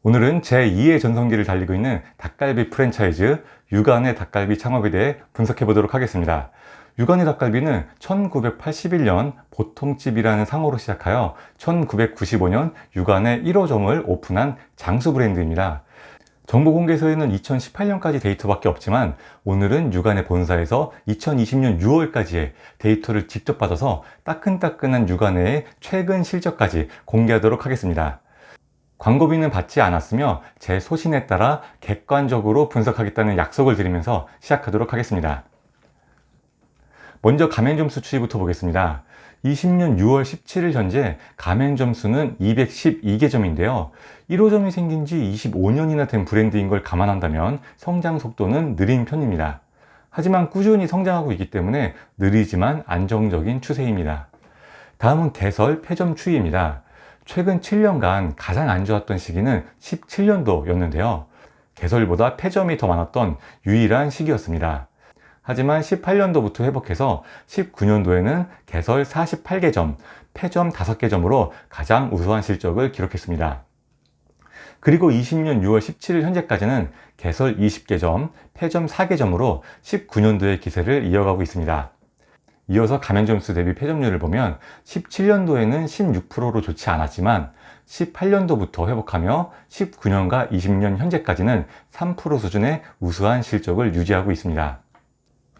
오늘은 제2의 전성기를 달리고 있는 닭갈비 프랜차이즈 육안의 닭갈비 창업에 대해 분석해 보도록 하겠습니다. 육안의 닭갈비는 1981년 보통집이라는 상호로 시작하여 1995년 육안의 1호점을 오픈한 장수 브랜드입니다. 정보 공개서에는 2018년까지 데이터밖에 없지만 오늘은 육안의 본사에서 2020년 6월까지의 데이터를 직접 받아서 따끈따끈한 육안의 최근 실적까지 공개하도록 하겠습니다. 광고비는 받지 않았으며 제 소신에 따라 객관적으로 분석하겠다는 약속을 드리면서 시작하도록 하겠습니다. 먼저 가맹점 수 추이부터 보겠습니다. 20년 6월 17일 현재 가맹점 수는 212개점인데요. 1호점이 생긴 지 25년이나 된 브랜드인 걸 감안한다면 성장 속도는 느린 편입니다. 하지만 꾸준히 성장하고 있기 때문에 느리지만 안정적인 추세입니다. 다음은 개설 폐점 추이입니다. 최근 7년간 가장 안 좋았던 시기는 17년도였는데요. 개설보다 폐점이 더 많았던 유일한 시기였습니다. 하지만 18년도부터 회복해서 19년도에는 개설 48개점, 폐점 5개점으로 가장 우수한 실적을 기록했습니다. 그리고 20년 6월 17일 현재까지는 개설 20개점, 폐점 4개점으로 19년도의 기세를 이어가고 있습니다. 이어서 가맹점 수 대비 폐점률을 보면 17년도에는 16%로 좋지 않았지만 18년도부터 회복하며 19년과 20년 현재까지는 3% 수준의 우수한 실적을 유지하고 있습니다.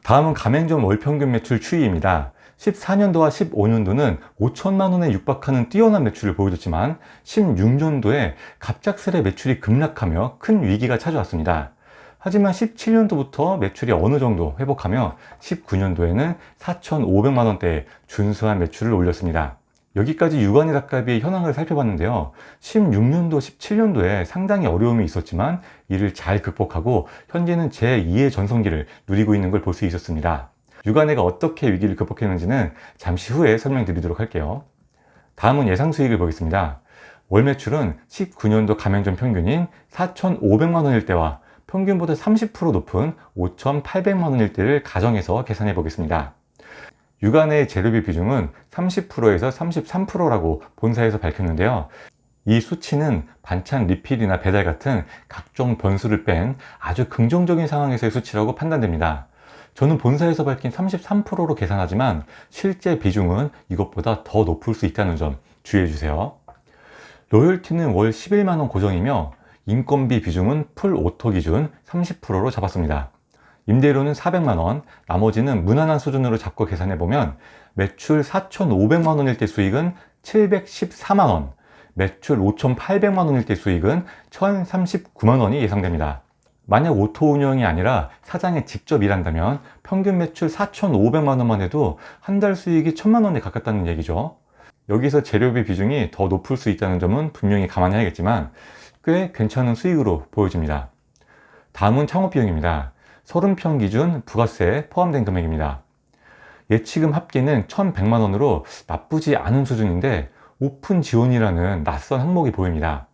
다음은 가맹점 월평균 매출 추이입니다. 14년도와 15년도는 5천만 원에 육박하는 뛰어난 매출을 보여줬지만 16년도에 갑작스레 매출이 급락하며 큰 위기가 찾아왔습니다. 하지만 17년도부터 매출이 어느 정도 회복하며 19년도에는 4,500만 원대의 준수한 매출을 올렸습니다. 여기까지 육안의 닭갈비의 현황을 살펴봤는데요. 16년도, 17년도에 상당히 어려움이 있었지만 이를 잘 극복하고 현재는 제2의 전성기를 누리고 있는 걸 볼 수 있었습니다. 육안회가 어떻게 위기를 극복했는지는 잠시 후에 설명드리도록 할게요. 다음은 예상 수익을 보겠습니다. 월 매출은 19년도 가맹점 평균인 4,500만 원일 때와 평균보다 30% 높은 5,800만 원일 때를 가정해서 계산해 보겠습니다. 육안의 재료비 비중은 30%에서 33%라고 본사에서 밝혔는데요. 이 수치는 반찬 리필이나 배달 같은 각종 변수를 뺀 아주 긍정적인 상황에서의 수치라고 판단됩니다. 저는 본사에서 밝힌 33%로 계산하지만 실제 비중은 이것보다 더 높을 수 있다는 점 주의해 주세요. 로열티는 월 11만 원 고정이며 인건비 비중은 풀 오토 기준 30%로 잡았습니다. 임대료는 400만 원, 나머지는 무난한 수준으로 잡고 계산해보면 매출 4,500만 원일 때 수익은 714만 원, 매출 5,800만 원일 때 수익은 1,039만 원이 예상됩니다. 만약 오토 운영이 아니라 사장이 직접 일한다면 평균 매출 4,500만 원만 해도 한 달 수익이 1,000만 원에 가깝다는 얘기죠. 여기서 재료비 비중이 더 높을 수 있다는 점은 분명히 감안해야겠지만 꽤 괜찮은 수익으로 보여집니다. 다음은 창업비용입니다. 30평 기준 부가세 포함된 금액입니다. 예치금 합계는 1,100만 원으로 나쁘지 않은 수준인데 오픈 지원이라는 낯선 항목이 보입니다.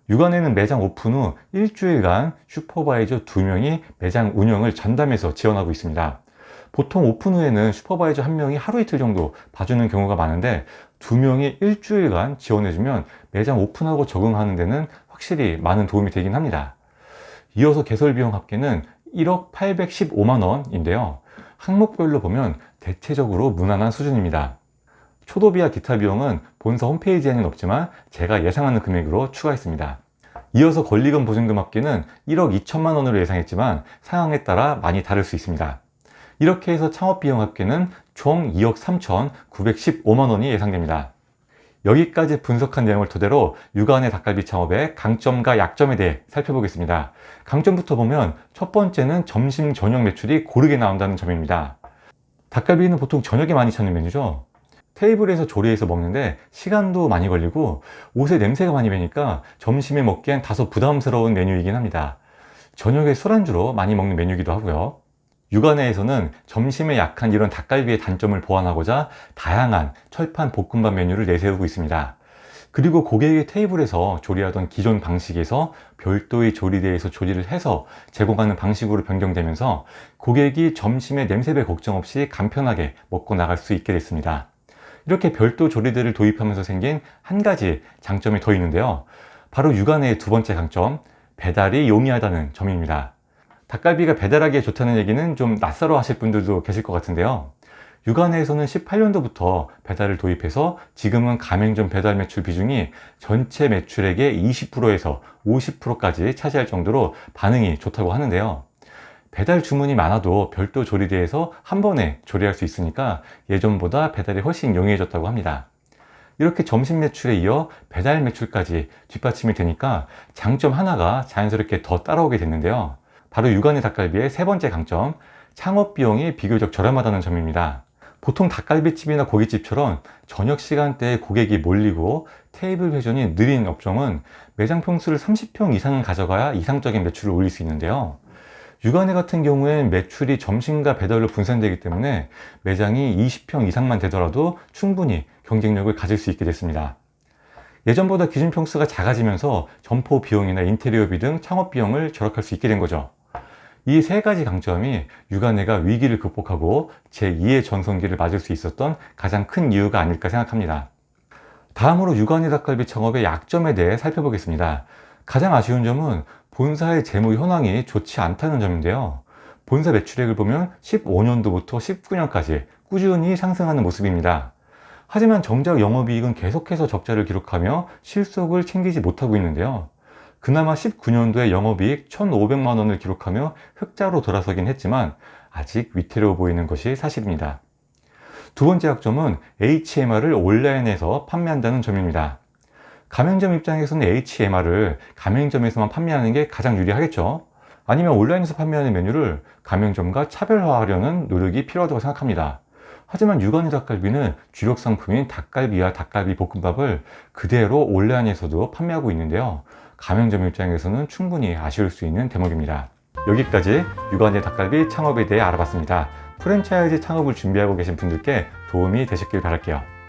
육안에는 매장 오픈 후 일주일간 슈퍼바이저 2명이 매장 운영을 전담해서 지원하고 있습니다. 보통 오픈 후에는 슈퍼바이저 1명이 하루 이틀 정도 봐주는 경우가 많은데 2명이 일주일간 지원해주면 매장 오픈하고 적응하는 데는 확실히 많은 도움이 되긴 합니다. 이어서 개설비용 합계는 1억 815만 원인데요. 항목별로 보면 대체적으로 무난한 수준입니다. 초도비와 기타 비용은 본사 홈페이지에는 없지만 제가 예상하는 금액으로 추가했습니다. 이어서 권리금 보증금 합계는 1억 2천만 원으로 예상했지만 상황에 따라 많이 다를 수 있습니다. 이렇게 해서 창업비용 합계는 총 2억 3,915만 원이 예상됩니다. 여기까지 분석한 내용을 토대로 육안의 닭갈비 창업의 강점과 약점에 대해 살펴보겠습니다. 강점부터 보면 첫 번째는 점심 저녁 매출이 고르게 나온다는 점입니다. 닭갈비는 보통 저녁에 많이 찾는 메뉴죠. 테이블에서 조리해서 먹는데 시간도 많이 걸리고 옷에 냄새가 많이 배니까 점심에 먹기엔 다소 부담스러운 메뉴이긴 합니다. 저녁에 술안주로 많이 먹는 메뉴이기도 하고요. 육안회에서는 점심에 약한 이런 닭갈비의 단점을 보완하고자 다양한 철판 볶음밥 메뉴를 내세우고 있습니다. 그리고 고객의 테이블에서 조리하던 기존 방식에서 별도의 조리대에서 조리를 해서 제공하는 방식으로 변경되면서 고객이 점심에 냄새배 걱정 없이 간편하게 먹고 나갈 수 있게 됐습니다. 이렇게 별도 조리대를 도입하면서 생긴 한 가지 장점이 더 있는데요. 바로 육안의 두 번째 강점, 배달이 용이하다는 점입니다. 닭갈비가 배달하기에 좋다는 얘기는 좀 낯설어 하실 분들도 계실 것 같은데요. 육안에서는 18년도부터 배달을 도입해서 지금은 가맹점 배달 매출 비중이 전체 매출액의 20%에서 50%까지 차지할 정도로 반응이 좋다고 하는데요. 배달 주문이 많아도 별도 조리대에서 한 번에 조리할 수 있으니까 예전보다 배달이 훨씬 용이해졌다고 합니다. 이렇게 점심 매출에 이어 배달 매출까지 뒷받침이 되니까 장점 하나가 자연스럽게 더 따라오게 됐는데요. 바로 육안의 닭갈비의 세 번째 강점, 창업 비용이 비교적 저렴하다는 점입니다. 보통 닭갈비집이나 고깃집처럼 저녁 시간대에 고객이 몰리고 테이블 회전이 느린 업종은 매장 평수를 30평 이상을 가져가야 이상적인 매출을 올릴 수 있는데요. 육안회 같은 경우엔 매출이 점심과 배달로 분산되기 때문에 매장이 20평 이상만 되더라도 충분히 경쟁력을 가질 수 있게 됐습니다. 예전보다 기준 평수가 작아지면서 점포 비용이나 인테리어비 등 창업 비용을 절약할 수 있게 된 거죠. 이 세 가지 강점이 육안회가 위기를 극복하고 제2의 전성기를 맞을 수 있었던 가장 큰 이유가 아닐까 생각합니다. 다음으로 육안회 닭갈비 창업의 약점에 대해 살펴보겠습니다. 가장 아쉬운 점은 본사의 재무 현황이 좋지 않다는 점인데요. 본사 매출액을 보면 15년도부터 19년까지 꾸준히 상승하는 모습입니다. 하지만 정작 영업이익은 계속해서 적자를 기록하며 실속을 챙기지 못하고 있는데요. 그나마 19년도에 영업이익 1,500만 원을 기록하며 흑자로 돌아서긴 했지만 아직 위태로워 보이는 것이 사실입니다. 두 번째 약점은 HMR을 온라인에서 판매한다는 점입니다. 가맹점 입장에서는 HMR을 가맹점에서만 판매하는 게 가장 유리하겠죠. 아니면 온라인에서 판매하는 메뉴를 가맹점과 차별화하려는 노력이 필요하다고 생각합니다. 하지만 육안의 닭갈비는 주력 상품인 닭갈비와 닭갈비 볶음밥을 그대로 온라인에서도 판매하고 있는데요. 가맹점 입장에서는 충분히 아쉬울 수 있는 대목입니다. 여기까지 육안의 닭갈비 창업에 대해 알아봤습니다. 프랜차이즈 창업을 준비하고 계신 분들께 도움이 되셨길 바랄게요.